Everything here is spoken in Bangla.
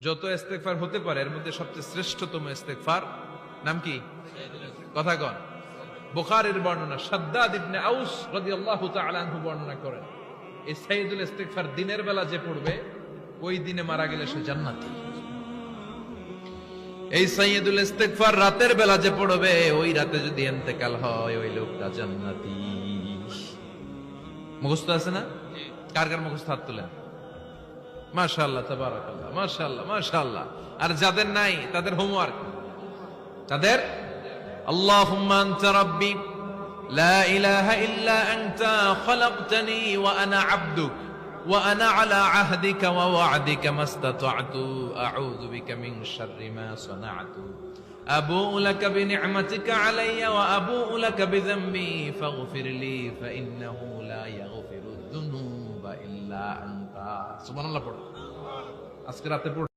যত ইস্তেগফার হতে পারে এর মধ্যে সবচেয়ে শ্রেষ্ঠতম ইস্তেগফার নাম কি? কথা কন। বুখারীর বর্ণনা, শাদ্দাদ ইবনে আউস রাদিয়াল্লাহু তাআলা আনহু বর্ণনা করেন, এই সাইয়্যিদুল ইস্তেগফার দিনের বেলা যে পড়বে ওই দিনে মারা গেলে সে জান্নাতি। এই সাইয়্যিদুল ইস্তেগফার রাতের বেলা যে পড়বে ওই রাতে যদি ইন্তেকাল হয় ওই লোকটা জান্নাতি। মুখস্থ আছে না? কার কার মুখস্থ হাত তোলেন। মাশাআল্লাহ, তাবারাকাল্লাহ, মাশাআল্লাহ, মাশাআল্লাহ। আর যাদের নাই তাদের হোমওয়ার্ক, তাদের আল্লাহুম্মা আনতা রাব্বি লা ইলাহা ইল্লা আনতা খালাকতানি ওয়া আনা আবদুক ওয়া আনা আলা আহদিকা ওয়া ওয়া'দিকা মাসতাতা'তু আউযু বিকা মিন শাররি মা সানা'তু আবুউ লাকা বিনি'মাতিকা আলাইয়া ওয়া আবুউ লাকা বিযামবি ফাগফির লি ফা ইন্নাহু লা ইয়াগফিরুয যুনুবা ইল্লা আনতা। সুবহানাল্লাহ পড়ো আজকে রাতে পড়ো।